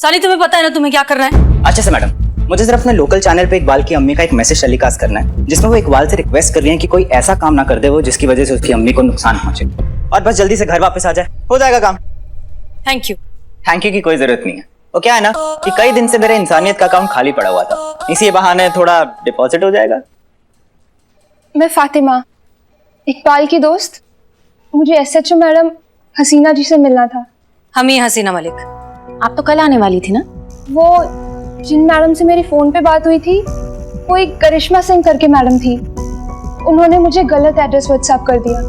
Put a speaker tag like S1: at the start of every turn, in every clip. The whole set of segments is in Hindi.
S1: सानी तुम्हें पता है ना तुम्हें क्या करना है?
S2: अच्छा से मैडम, मुझे सिर्फ अपने लोकल चैनल पे इकबाल की अम्मी का एक मैसेज टेलीकास्ट करना है जिसमें वो इकबाल से रिक्वेस्ट कर रही है कि कोई ऐसा काम ना कर दे वो जिसकी वजह से उसकी अम्मी को नुकसान पहुंचे, और बस जल्दी से घर वापस आ जाए, हो जाएगा काम।
S1: Thank you.
S2: थैंक यू की कोई जरूरत नहीं है। वो क्या है ना कि कई दिन से मेरे इंसानियत का अकाउंट खाली पड़ा हुआ था, इसी बहाने थोड़ा डिपॉजिट हो जाएगा।
S3: मैं फातिमा, इकबाल की दोस्त। मुझे एसएचओ मैडम हसीना जी से मिलना था।
S1: हम ही हसीना मलिक।
S4: आप तो कल आने वाली थी ना?
S3: वो जिन मैडम से मेरी फोन पे बात हुई थी वो एक करिश्मा सिंह करके मैडम थी। उन्होंने मुझे गलत एड्रेस व्हाट्सएप कर दिया।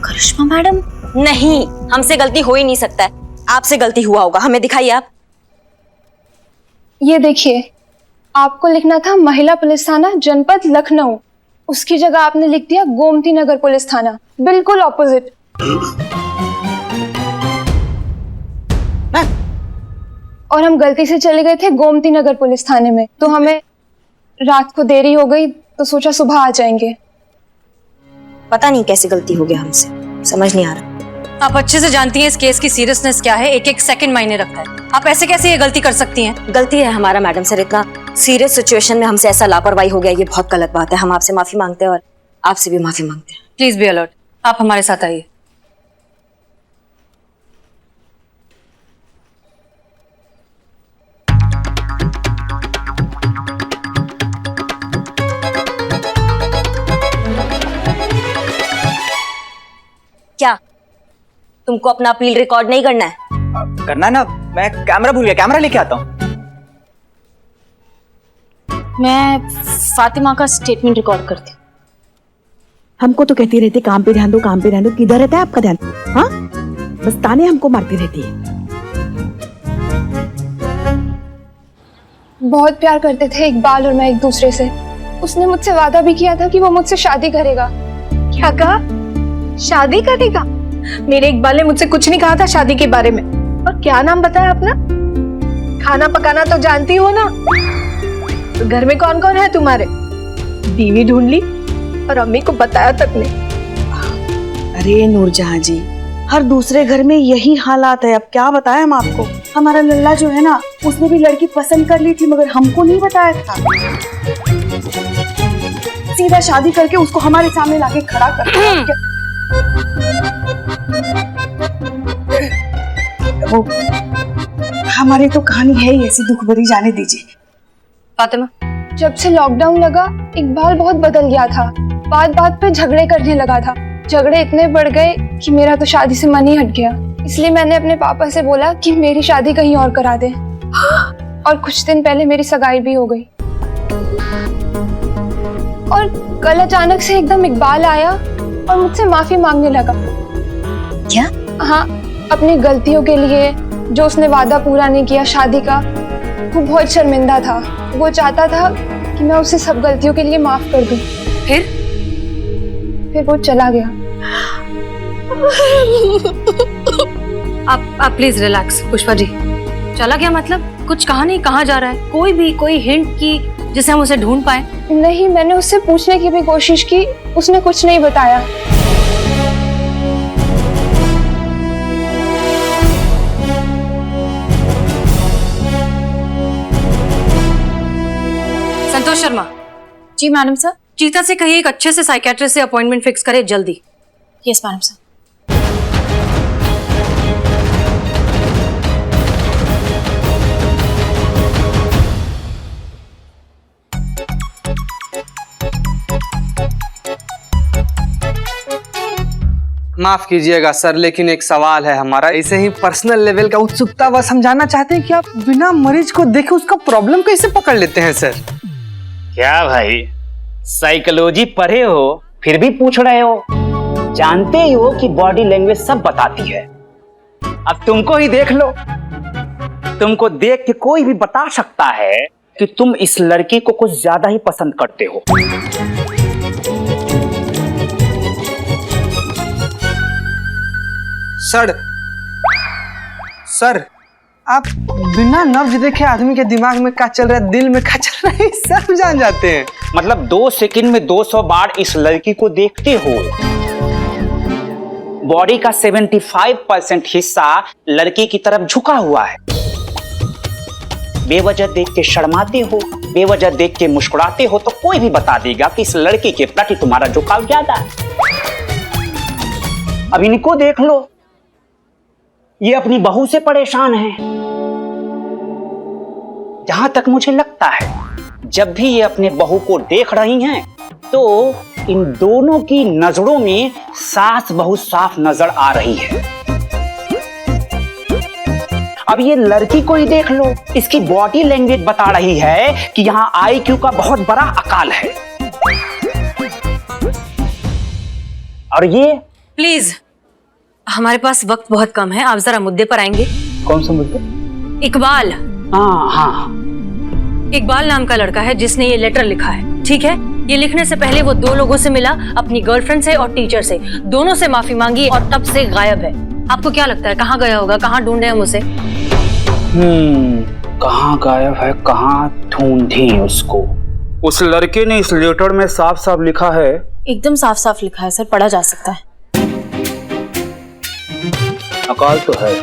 S4: करिश्मा मैडम? नहीं, हमसे गलती हो ही नहीं सकता है। आपसे गलती हुआ होगा, हमें दिखाइए आप।
S3: ये देखिए, आपको लिखना था महिला पुलिस थाना जनपद लखनऊ, उसकी जगह आपने लिख दिया गोमती नगर पुलिस थाना, बिल्कुल ऑपोजिट। और हम गलती से चले गए थे गोमती नगर पुलिस थाने में, तो हमें रात को देरी हो गई तो सोचा सुबह आ जाएंगे।
S4: पता नहीं कैसे गलती हो गया हमसे, समझ नहीं आ रहा।
S1: आप अच्छे से जानती हैं इस केस की सीरियसनेस क्या है, एक एक सेकंड मायने रखता है। आप ऐसे कैसे ये गलती कर सकती हैं?
S4: गलती है हमारा मैडम सर, इतना सीरियस सिचुएशन में हमसे ऐसा लापरवाही हो गया, ये बहुत गलत बात है। हम आपसे माफी मांगते हैं और आपसे भी माफी मांगते हैं।
S1: Please be alert. आप हमारे साथ आइए।
S4: क्या तुमको अपना अपील रिकॉर्ड नहीं करना है?
S2: करना है ना, मैं कैमरा भूल गया, कैमरा लेके आता हूँ।
S4: मैं फातिमा का स्टेटमेंट रिकॉर्ड करती हूँ।
S5: हमको तो कहती रहती काम पे ध्यान दो, काम पे ध्यान दो। किधर रहता है आपका ध्यान? हाँ, बस ताने हमको मारती रहती है।
S3: बहुत प्यार करते थे इकबाल और मैं एक दूसरे से। उसने मुझसे वादा भी किया था कि वो मुझसे शादी करेगा।
S6: क्या कहा? शादी करेगा? मेरे इकबाल ने मुझसे कुछ नहीं कहा था शादी के बारे में। और क्या नाम बताया अपना? खाना पकाना तो जानती हो ना? तो घर में कौन कौन है तुम्हारे? बीवी ढूंढ ली और अम्मी को बताया तक नहीं।
S5: अरे नूरजहां जी, हर दूसरे घर में यही हालात है। अब क्या बताएं हम आपको। हमारा लल्ला जो है ना, उसने भी लड़की पसंद कर ली थी मगर हमको नहीं बताया था। सीधा शादी करके उसको हमारे सामने लाके खड़ा कर दिया। वो हमारी तो कहानी है ही ऐसी दुख भरी, जाने दीजिए।
S1: फातिमा,
S3: जब से लॉकडाउन लगा इकबाल बहुत बदल गया था। बात बात पे झगड़े करने लगा था। झगड़े इतने बढ़ गए कि मेरा तो शादी से मन ही हट गया। इसलिए मैंने अपने पापा से बोला कि मेरी शादी कहीं और करा दे। और कुछ दिन पहले मेरी सगाई भी हो गई। और कल अचानक से एकदम इकबाल आया और मुझसे माफी मांगने लगा।
S4: क्या?
S3: हाँ, अपनी गलतियों के लिए, जो उसने वादा पूरा नहीं किया शादी का। वो बहुत शर्मिंदा था। वो चाहता था कि मैं उसे सब गलतियों के लिए माफ कर दूं। फिर वो चला गया।
S1: आप प्लीज रिलैक्स। पुष्पा जी, चला गया मतलब? कुछ कहा नहीं, कहाँ जा रहा है? कोई हिंट की जिसे हम उसे ढूंढ पाए?
S3: नहीं, मैंने उससे पूछने की भी कोशिश की, उसने कुछ नहीं बताया।
S1: संतोष शर्मा।
S4: जी मैडम सर।
S1: चीता से कहिए एक अच्छे से साइकेट्रिस्ट से अपॉइंटमेंट फिक्स करे जल्दी।
S4: Yes madam sir.
S7: माफ कीजिएगा सर, लेकिन एक सवाल है हमारा, ऐसे ही पर्सनल लेवल का उत्सुकता बस हम जानना चाहते हैं कि आप बिना मरीज को देखे उसका प्रॉब्लम कैसे पकड़ लेते हैं सर?
S8: क्या भाई, साइकोलॉजी पढ़े हो फिर भी पूछ रहे हो? जानते ही हो कि बॉडी लैंग्वेज सब बताती है। अब तुमको ही देख लो, तुमको देख के कोई भी बता सकता है कि तुम इस लड़की को कुछ ज्यादा ही पसंद करते हो।
S7: सर आप बिना नब्ज देखे आदमी के दिमाग में क्या चल रहा है, दिल में क्या चल रहा है, सब जान जाते हैं।
S8: मतलब 2 सेकंड में 200 बार इस लड़की को देखते हो। बॉडी का 75% हिस्सा लड़की की तरफ झुका हुआ है। बेवजह देख के शर्माते हो, बेवजह देख के मुस्कुराते हो तो कोई भी बता देगा कि इस लड़की के प्रति तुम्हारा झुकाव ज्यादा है। अब इनको देख लो, ये अपनी बहू से परेशान है। जहां तक मुझे लगता है जब भी ये अपने बहू को देख रही हैं तो इन दोनों की नजरों में सास बहू साफ नजर आ रही है। अब ये लड़की को ही देख लो, इसकी बॉडी लैंग्वेज बता रही है कि यहाँ IQ का बहुत बड़ा अकाल है। और ये
S1: प्लीज, हमारे पास वक्त बहुत कम है, आप जरा मुद्दे पर आएंगे।
S8: कौन सा मुद्दा?
S1: इकबाल।
S8: हाँ,
S1: इकबाल नाम का लड़का है जिसने ये लेटर लिखा है, ठीक है? ये लिखने से पहले वो 2 लोगों से मिला, अपनी गर्लफ्रेंड से और टीचर से। दोनों से माफी मांगी और तब से गायब है। आपको क्या लगता है कहाँ गया होगा? कहाँ ढूंढे हम उसे?
S8: कहाँ गायब है, कहाँ ढूंढे उसको? उस लड़के ने इस लेटर में साफ साफ लिखा है।
S4: एकदम साफ साफ लिखा है सर, पढ़ा जा सकता है।
S8: अकाल तो है।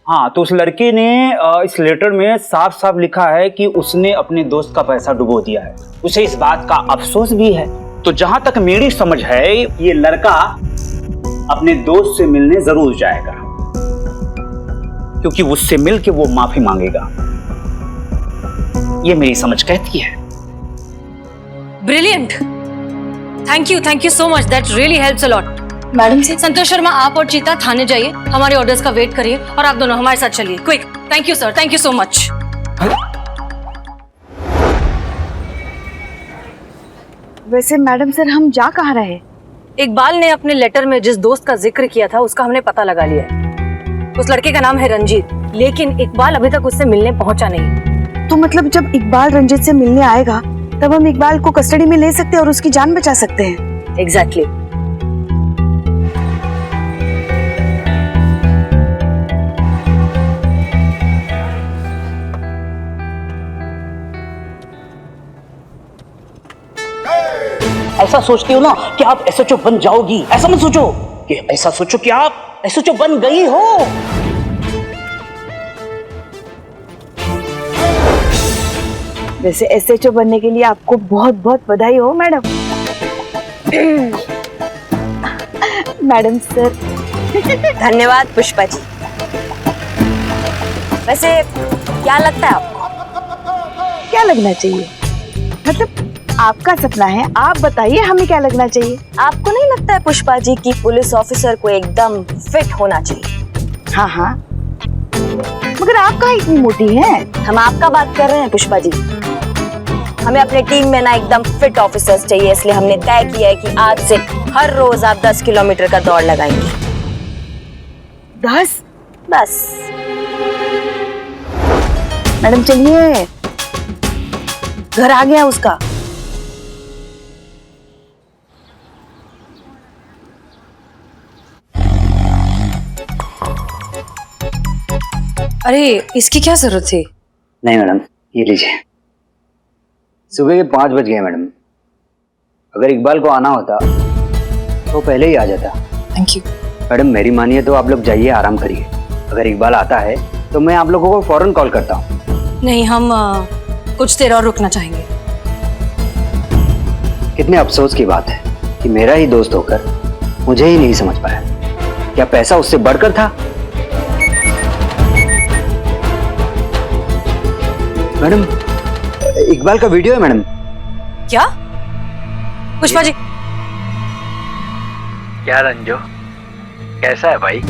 S8: हाँ, तो उस लड़के ने इस लेटर में साफ साफ लिखा है कि उसने अपने दोस्त का पैसा डुबो दिया है। उसे इस बात का अफसोस भी है। तो जहां तक मेरी समझ है ये लड़का अपने दोस्त से मिलने जरूर जाएगा, क्योंकि उससे मिलके वो माफी मांगेगा। ये मेरी समझ कहती है।
S1: Brilliant, thank you so much, that really helps a lot.
S4: Madam से
S1: संतोष शर्मा, आप और चीता थाने जाइए, हमारे ऑर्डर्स का वेट करिए और आप दोनों हमारे साथ चलिए, quick. Thank you sir, thank you so much.
S5: वैसे मैडम सर हम जा कहाँ रहे?
S1: इकबाल ने अपने लेटर में जिस दोस्त का जिक्र किया था उसका हमने पता लगा लिया है। उस लड़के का नाम है रंजीत, लेकिन इकबाल अभी तक उससे मिलने पहुंचा नहीं।
S5: तो मतलब जब इकबाल रंजीत से मिलने आएगा तब हम इकबाल को कस्टडी में ले सकते हैं और उसकी जान बचा सकते हैं।
S1: एग्जैक्टली।
S8: ऐसा सोचती हो ना कि आप SHO बन जाओगी, ऐसा मत सोचो। कि ऐसा सोचो कि आप SHO बन गई हो।
S5: वैसे SHO बनने के लिए आपको बहुत बहुत बधाई हो मैडम। Madam sir.
S4: धन्यवाद पुष्पा जी। वैसे क्या लगता है आपको?
S5: क्या लगना चाहिए? मतलब आपका सपना है, आप बताइए हमें क्या लगना चाहिए?
S4: आपको नहीं लगता है पुष्पा जी कि पुलिस ऑफिसर को एकदम फिट होना चाहिए?
S5: हाँ हाँ, मगर आप कहाँ इतनी मोटी हैं?
S4: हम आपका बात कर रहे हैं पुष्पा जी। हमें अपने टीम में ना एकदम फिट ऑफिसर्स चाहिए, इसलिए हमने तय किया है कि आज से हर रोज आप 10 किलोमीटर का दौड़ लगाएंगे।
S5: 10?
S4: बस।
S5: मैडम चलिए, घर आ गया उसका।
S1: अरे इसकी क्या जरूरत थी?
S2: नहीं मैडम, ये लीजिए। सुबह के 5 बज गए मैडम। अगर इकबाल को आना होता तो पहले ही आ जाता।
S1: थैंक यू
S2: मैडम, मेरी मानिए तो आप लोग जाइए, आराम करिए। अगर इकबाल आता है तो मैं आप लोगों को फौरन कॉल करता हूँ।
S1: नहीं, हम कुछ देर और रुकना चाहेंगे।
S2: कितने अफसोस की बात है कि मेरा ही दोस्त होकर मुझे ही नहीं समझ पाया। क्या पैसा उससे बढ़कर था? मैडम, इकबाल का वीडियो है मैडम।
S1: क्या? पुष्पा जी।
S9: क्या रंजो, कैसा है भाई?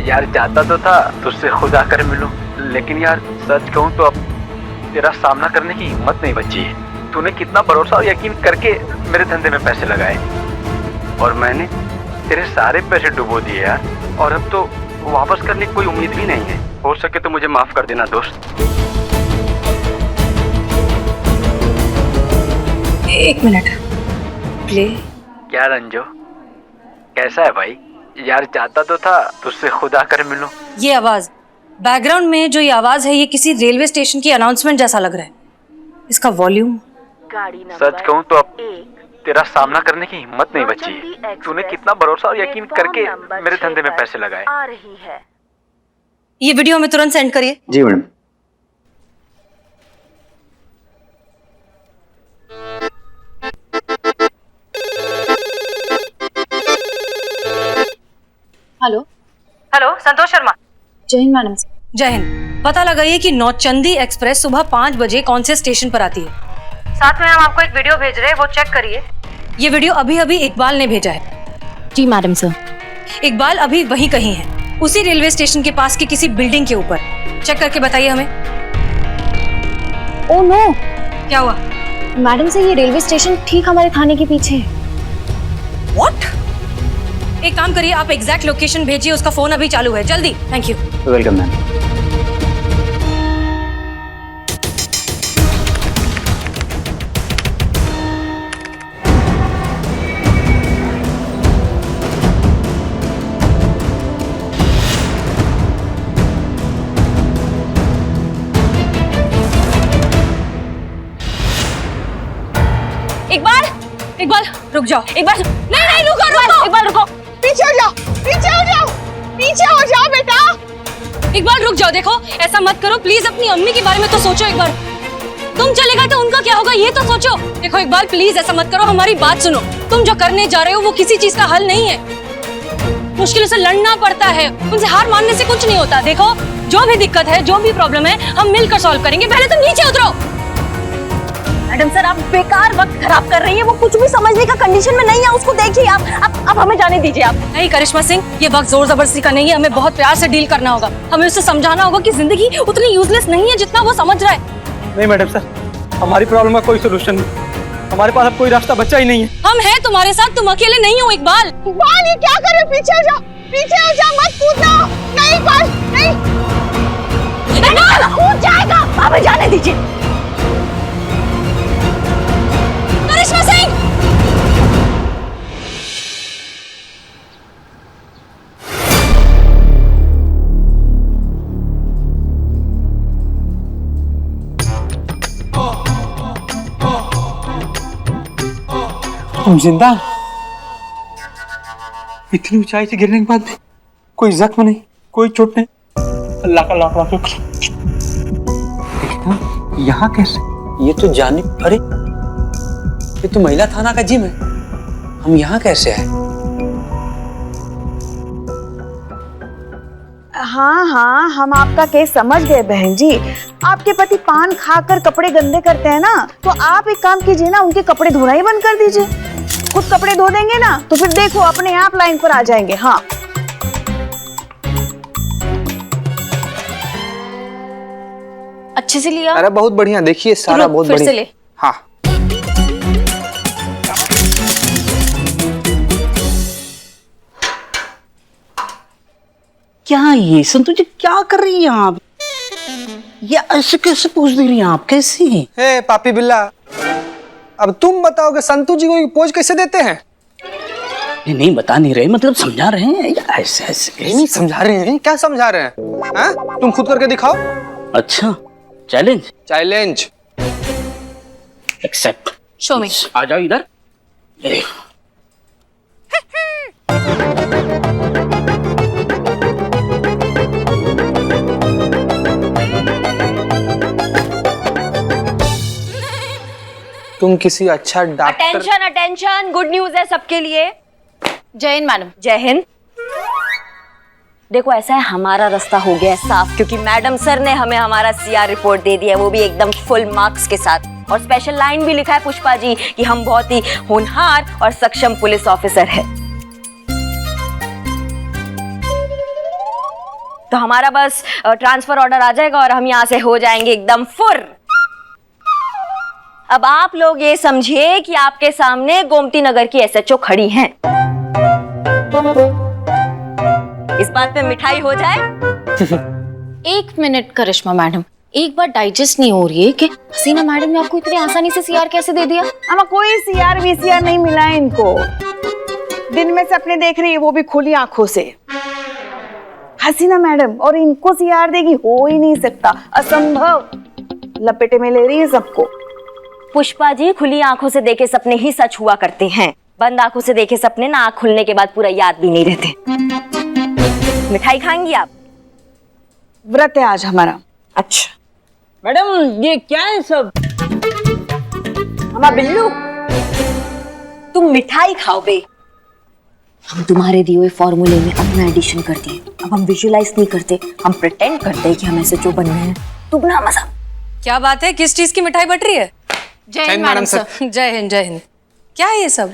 S9: यार चाहता तो था तुझसे खुद आकर मिलूं, लेकिन यार सच कहूं तो अब तेरा सामना करने की हिम्मत नहीं बची है। तूने कितना भरोसा और यकीन करके मेरे धंधे में पैसे लगाए और मैंने तेरे सारे पैसे डुबो दिए यार। और अब तो वापस करने की कोई उम्मीद भी नहीं है। हो सके तो मुझे माफ कर देना दोस्त।
S1: एक मिनट, प्ले।
S9: क्या रंजो, कैसा है भाई? यार चाहता तो था तुझसे खुद आकर मिलूं।
S1: ये आवाज, बैकग्राउंड में जो ये आवाज है, ये किसी रेलवे स्टेशन की अनाउंसमेंट जैसा लग रहा है। इसका वॉल्यूम।
S9: सच कहूं तो अब तेरा सामना करने की हिम्मत नहीं बची है। तूने कितना भरोसा और यकीन करके मेरे धंधे में पैसे लगाए।
S4: आ रही है।
S1: ये वीडियो हमें तुरंत सेंड करिए।
S2: जी madam.
S1: Hello hello, Santosh Sharma.
S3: जय हिंद मैडम।
S1: जय हिंद। पता लगाइए कि नौचंदी एक्सप्रेस सुबह 5 बजे कौन से स्टेशन पर आती है। साथ में हम आपको एक वीडियो भेज रहे हैं, वो चेक करिए। ये वीडियो अभी अभी इकबाल ने भेजा है।
S4: जी मैडम सर।
S1: इकबाल अभी वहीं कहीं है, उसी रेलवे स्टेशन के पास की किसी बिल्डिंग के ऊपर। चेक करके बताइए हमें।
S3: ओह नो,
S1: क्या हुआ?
S3: मैडम से ये रेलवे स्टेशन ठीक हमारे थाने के पीछे है।
S1: व्हाट? एक काम करिए, आप एग्जैक्ट लोकेशन भेजिए, उसका फोन अभी चालू है। जल्दी। Thank you.
S2: Welcome ma'am.
S1: Iqbal, Iqbal रुक जाओ। इकबाल नहीं नहीं, रुको रुको। इकबाल रुको,
S6: पीछे हो जाओ, पीछे हो जाओ, पीछे हो जाओ बेटा।
S1: इकबाल रुक जाओ। देखो ऐसा मत करो प्लीज, अपनी अम्मी के बारे में तो सोचो एक बार। तुम चले गए तो उनका क्या होगा ये तो सोचो। देखो इकबाल प्लीज ऐसा मत करो, हमारी बात सुनो। तुम जो करने जा रहे हो वो किसी चीज का हल नहीं है। मुश्किलों से लड़ना पड़ता है, उनसे हार मानने से कुछ नहीं होता। देखो जो भी दिक्कत है, जो भी प्रॉब्लम है, हम मिलकर सॉल्व करेंगे। पहले तुम नीचे उतरो।
S4: मैडम सर आप बेकार वक्त खराब कर रही हैं, वो कुछ भी समझने का कंडीशन में नहीं है, उसको देखिए आप। अब हमें जाने दीजिए आप।
S1: नहीं करिश्मा सिंह, ये वक्त जोर जबरदस्ती का नहीं है, हमें बहुत प्यार से डील करना होगा। हमें उससे समझाना होगा कि जिंदगी उतनी यूजलेस नहीं है जितना वो समझ रहा है।
S7: नहीं मैडम सर, हमारी प्रॉब्लम का कोई सोल्यूशन नहीं। हमारे पास अब कोई रास्ता बचा ही नहीं है।
S1: हम हैं तुम्हारे साथ, तुम अकेले नहीं हो। इकबाल,
S6: इकबाल ये क्या कर रहे हो? पीछे हो जाओ, पीछे हो जाओ, मत कूदना। नहीं इकबाल नहीं,
S4: इकबाल कूद जाएगा, हमें जाने दीजिए।
S1: करिश्मा सिंह,
S7: हम जिंदा? इतनी ऊंचाई से गिरने के बाद भी कोई जख्म नहीं, कोई चोट नहीं। अल्लाह का लाख लाख शुक्र। यहाँ कैसे? ये तो जाने, अरे ये तो महिला थाना का जिम है, हम यहाँ कैसे आए?
S5: हाँ हाँ, हम आपका केस समझ गए बहन जी। आपके पति पान खाकर कपड़े गंदे करते हैं ना, तो आप एक काम कीजिए ना, उनके कपड़े धोना ही बंद कर दीजिए। खुद कपड़े धो देंगे ना तो फिर देखो अपने आप लाइन पर आ जाएंगे। हाँ
S1: अच्छे से लिया।
S7: अरे बहुत बढ़िया, देखिए सारा बहुत
S1: फिर
S7: बढ़िया।
S1: से ले।
S7: हाँ
S10: क्या ये संतोष जी क्या कर रही हैं आप? ये ऐसे कैसे पूछ दे रही हैं आप? कैसे?
S7: हे पापी बिल्ला, अब तुम बताओगे संतू जी को ये पोज कैसे देते हैं?
S10: नहीं नहीं बता नहीं रहे, मतलब समझा रहे हैं या ऐसे ऐसे?
S7: नहीं समझा रहे हैं। क्या समझा रहे हैं? हाँ? तुम खुद करके दिखाओ।
S10: अच्छा challenge.
S7: Challenge
S10: accept.
S1: Show me.
S10: आ जाओ इधर। ये देखो।
S7: तुम किसी अच्छा doctor.
S4: Attention attention, good news है सबके लिए।
S1: जय हिंद मैडम।
S4: जय हिंद। देखो ऐसा है, हमारा रास्ता हो गया है साफ, क्योंकि मैडम सर ने हमें हमारा सीआर रिपोर्ट दे दिया है, वो भी एकदम फुल मार्क्स के साथ। और स्पेशल लाइन भी लिखा है पुष्पा जी कि हम बहुत ही होनहार और सक्षम पुलिस ऑफिसर है। तो हमारा बस ट्रांसफर ऑर्डर आ जाएगा और हम यहाँ से हो जाएंगे एकदम फुर। अब आप लोग ये समझिए कि आपके सामने गोमती नगर की एसएचओ खड़ी हैं। इस बात पे मिठाई हो जाए।
S11: एक मिनट करिश्मा मैडम, एक बार डाइजेस्ट नहीं हो रही है कि हसीना मैडम ने आपको इतनी आसानी से सीआर कैसे दे दिया?
S5: हमें कोई सीआर वीसीआर नहीं मिला है इनको। दिन में सपने देख रही है, वो भी खुली आंखों से। हसीना मैडम और इनको सीआर देगी, हो ही नहीं सकता, असंभव। लपेटे में ले रही है सबको।
S4: पुष्पा जी, खुली आंखों से देखे सपने ही सच हुआ करते हैं। बंद आंखों से देखे सपने ना आंख खुलने के बाद पूरा याद भी नहीं रहते। मिठाई खाएंगी आप?
S5: व्रत है आज हमारा।
S4: अच्छा।
S10: मैडम ये क्या है सब?
S4: हमारा बिल्लू, तुम मिठाई खाओ बे। हम तुम्हारे दिए हुए फॉर्मूले में अपना एडिशन कर दिए। अब हम विजुअलाइज नहीं करते, हम प्रिटेंड करते हैं कि हम ऐसे जो बन रहे हैं। दुगना मजा।
S1: क्या बात है, किस चीज की मिठाई बट रही है?
S6: जय हिंद मैडम सर।
S1: जय हिंद जय हिंद। क्या है ये सब?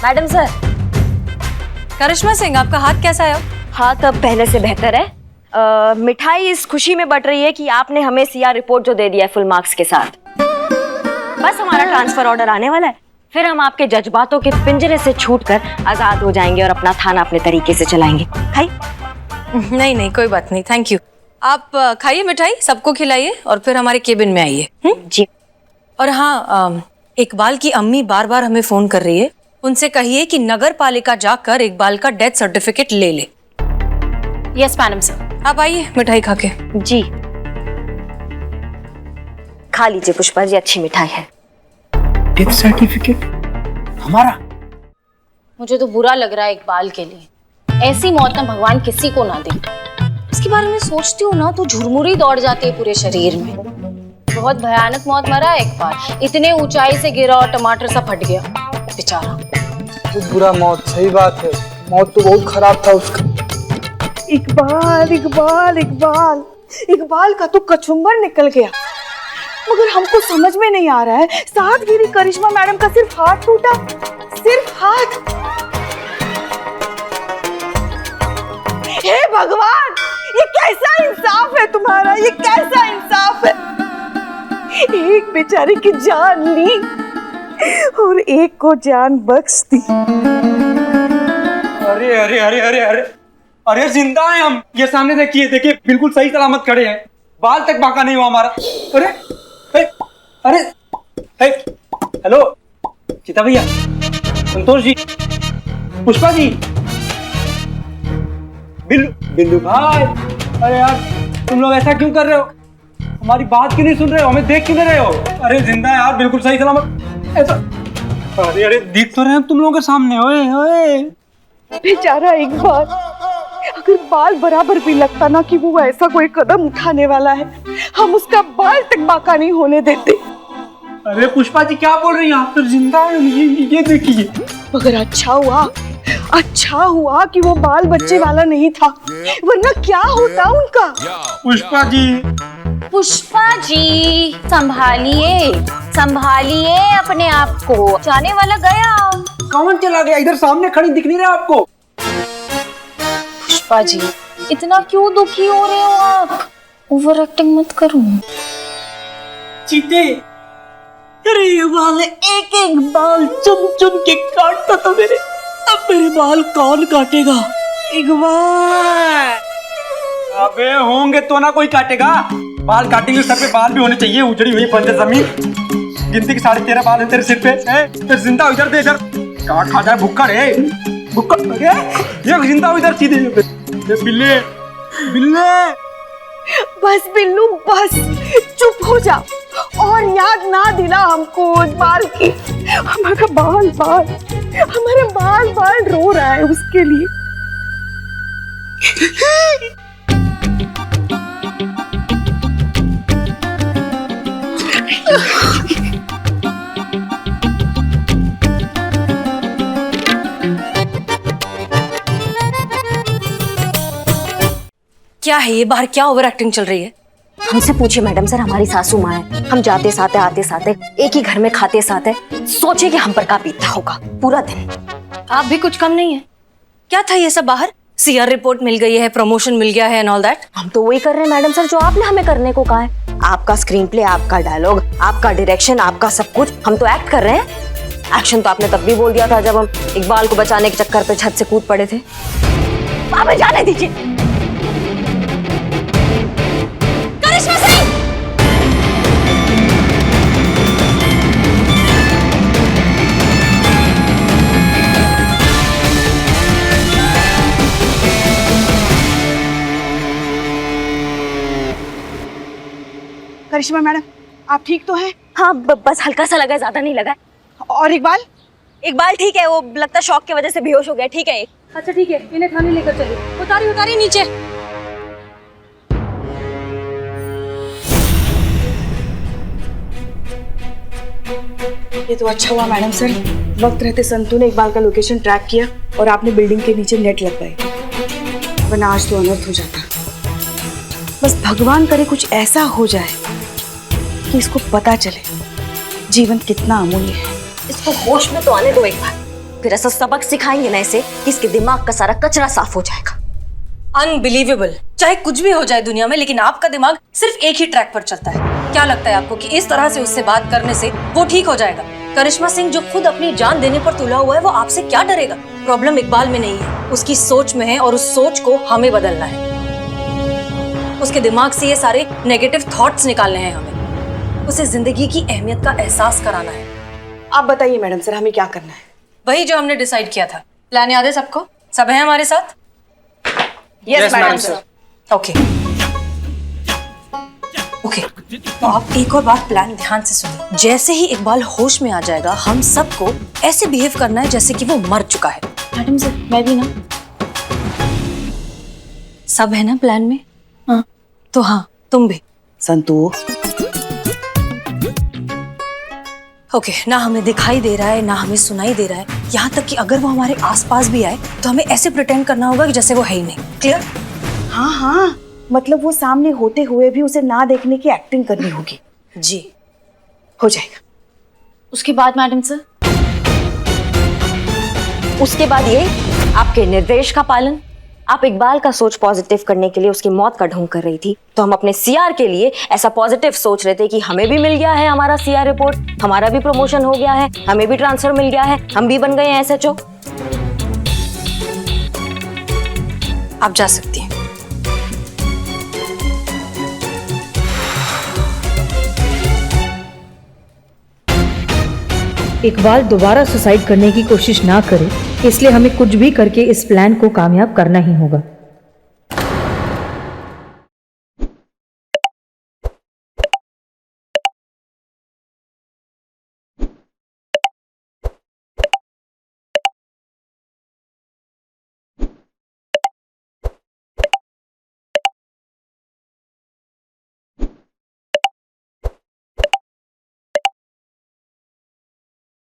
S4: Madam sir.
S1: करिश्मा सिंह, आपका हाथ कैसा है?
S4: हाथ अब पहले से बेहतर है। मिठाई इस खुशी में बट रही है कि आपने हमें सीआर रिपोर्ट जो दे दिया है फुल मार्क्स के साथ। बस हमारा ट्रांसफर ऑर्डर आने वाला है, फिर हम आपके जज्बातों के पिंजरे से छूटकर आजाद हो जाएंगे और अपना थाना अपने तरीके से चलाएंगे। खाई?
S1: नहीं नहीं, कोई बात नहीं, थैंक यू। आप खाइए मिठाई, सबको खिलाइए और फिर हमारे केबिन में आइए।
S4: जी।
S1: और हाँ, इकबाल की अम्मी बार बार हमें फोन कर रही है, उनसे कहिए कि नगर पालिका जाकर इकबाल का डेथ सर्टिफिकेट ले ले।
S11: Yes madam sir.
S1: आप आइए मिठाई खा के।
S4: जी। खा लीजिए पुष्पा जी, अच्छी मिठाई है।
S10: डेथ सर्टिफिकेट हमारा?
S11: मुझे तो बुरा लग रहा है इकबाल के लिए। ऐसी मौत ना भगवान किसी को ना दे। इसके बारे में सोचती हूँ ना तो झुरमुरी दौड़ जाती है पूरे शरीर में। बहुत भयानक मौत मरा है इकबाल। इतने ऊंचाई से गिरा और टमाटर सा फट गया बेचारा।
S7: बहुत बुरा मौत, सही बात है, मौत तो बहुत खराब था उसका।
S5: इकबाल इकबाल इकबाल इकबाल का तो कचुम्बर निकल गया, मगर हमको समझ में नहीं आ रहा है साथ गिरी करिश्मा मैडम का सिर्फ हाथ टूटा, सिर्फ हाथ। हे भगवान, ये कैसा इंसाफ है तुम्हारा, ये कैसा इंसाफ है। एक बेचारे की जान ली और एक को जान बख्श दी।
S12: अरे अरे अरे अरे अरे अरे जिंदा है हम। ये सामने देखिए देखिए, बिल्कुल सही सलामत खड़े हैं, बाल तक बांका नहीं हुआ हमारा। अरे अरे हेलो चिता भैया, संतोष जी, पुष्पा जी, बिल्लू भाई। अरे यार तुम लोग ऐसा क्यों कर रहे हो? हमारी बात क्यों नहीं सुन रहे हो? हमें देख क्यों नहीं रहे हो? अरे जिंदा है यार, बिल्कुल सही सलामत। ऐसा अरे अरे दिख तो रहे हैं तुम लोगों के सामने। ओए ओए
S5: बेचारा इकबाल, अगर बाल बराबर भी लगता ना कि वो ऐसा कोई कदम उठाने वाला है, हम उसका बाल तक बाका नहीं होने देते।
S12: अरे पुष्पा जी क्या बोल रही हैं आप? तो जिंदा है, ये देखिए।
S5: मगर अच्छा हुआ कि वो बाल बच्चे वाला नहीं था, वरना क्या होता उनका।
S11: पुष्पा जी संभालिए अपने आप को, जाने वाला गया।
S12: कौन चला गया? इधर सामने खड़ी दिख नहीं रहा आपको?
S11: पुष्पा जी इतना क्यों दुखी हो रहे हो आप? ओवर एक्टिंग मत करो।
S12: चीते, अरे ये बाल एक एक बाल चुन चुन के काटता था मेरे। अब मेरे बाल कौन काटेगा? इकबाल। अबे होंगे तो ना कोई काटेगा। बाल काटेंगे, सर पे बाल भी होने चाहिए। उजड़ी हुई बंजर जमीन, गिनती के 13.5 बाल है तेरे सिर पे। फिर जिंदा इधर दे, इधर काट खा जाए भुक्कड़ है, भुक्कड़। ये जिंदा इधर सीधे बिल्ले बिल्ले।
S5: बस बिल्लू बस, चुप हो जा और याद ना दिला हमको उस बाल की। हमारा बाल रो रहा है उसके लिए।
S1: क्या है ये? बाहर क्या ओवर एक्टिंग चल रही है?
S4: हमसे पूछिए मैडम सर, हमारी सासू माँ है। हम जाते साथे आते साथे एक ही घर में खाते साथे, सोचिए कि हम पर क्या बीतता होगा पूरा दिन।
S1: आप भी कुछ कम नहीं है। क्या था ये सब बाहर? सीआर रिपोर्ट मिल गई है, प्रमोशन मिल गया है एंड ऑल दैट।
S4: हम तो वही कर रहे हैं मैडम सर जो आपने हमें करने को कहा है। आपका स्क्रीन प्ले, आपका डायलॉग, आपका डायरेक्शन, आपका सब कुछ, हम तो एक्ट कर रहे हैं। एक्शन तो आपने तब भी बोल दिया था जब हम इकबाल को बचाने के चक्कर पे छत से कूद पड़े थे। हमें जाने दीजिए।
S5: करिश्मा मैडम, आप ठीक तो हैं?
S4: हाँ बस हल्का सा लगा है, ज्यादा नहीं लगा है।
S5: और इकबाल?
S4: इकबाल ठीक है, वो लगता है शॉक की वजह से बेहोश हो गया। ठीक है।
S1: अच्छा ठीक है, इन्हें थाने लेकर चलिए। उतारी नीचे।
S5: ये तो अच्छा हुआ मैडम सर, वक्त रहते संतू ने इकबाल का लोकेशन ट्रैक किया और आपने बिल्डिंग के नीचे नेट लगवाई, वरना आज तो अनर्थ हो जाता। बस भगवान करे कुछ ऐसा हो जाए कि इसको पता चले जीवन कितना अमूल्य है।
S4: इसको होश में तो आने दो एक बार, फिर ऐसा सबक सिखाएंगे ना इसे कि इसके दिमाग का सारा कचरा साफ हो जाएगा।
S1: अनबिलीवेबल। चाहे कुछ भी हो जाए दुनिया में, लेकिन आपका दिमाग सिर्फ एक ही ट्रैक पर चलता है। क्या लगता है आपको कि इस तरह से उससे बात करने से वो ठीक हो जाएगा? करिश्मा सिंह जो खुद अपनी जान देने पर तुला हुआ है, वो आपसे क्या डरेगा? प्रॉब्लम इकबाल में नहीं है, उसकी सोच में है, और उस सोच को हमें बदलना है। उसके दिमाग से ये सारे नेगेटिव थॉट्स निकालने हैं हमें। उसे जिंदगी की अहमियत का एहसास कराना है।
S5: आप बताइए मैडम सर, हमें क्या करना है?
S1: वही जो हमने डिसाइड किया था। प्लान याद है सबको? सब है हमारे साथ?
S5: Yes madam sir.
S1: ओके, तो आप एक और बार प्लान ध्यान से सुनिए। जैसे ही इकबाल होश में आ जाएगा, हम सबको ऐसे बिहेव करना है जैसे कि वो मर चुका है।
S11: मैडम सर, मैं भी ना।
S1: सब है ना प्लान में?
S11: हाँ।
S1: तो हाँ, तुम भी।
S5: संतू,
S1: ओके, ना हमें दिखाई दे रहा है ना हमें सुनाई दे रहा है, यहाँ तक कि अगर वो हमारे आसपास भी आए तो हमें ऐसे प्रिटेंड करना होगा कि जैसे वो है ही नहीं। क्लियर?
S5: हाँ हाँ, मतलब वो सामने होते हुए भी उसे ना देखने की एक्टिंग करनी होगी।
S1: जी,
S5: हो जाएगा।
S11: उसके बाद मैडम सर?
S4: उसके बाद ये आपके निर्देश का पालन। आप इकबाल का सोच पॉजिटिव करने के लिए उसकी मौत का ढोंग कर रही थी, तो हम अपने सीआर के लिए ऐसा पॉजिटिव सोच रहे थे कि हमें भी मिल गया है हमारा सीआर रिपोर्ट, हमारा भी प्रमोशन हो गया है, हमें भी ट्रांसफर मिल गया है, हम भी बन गए हैं एसएचओ।
S1: आप जा सकती हैं।
S13: इकबाल दोबारा सुसाइड करने की कोशिश ना करे, इसलिए हमें कुछ भी करके इस प्लान को कामयाब करना ही होगा।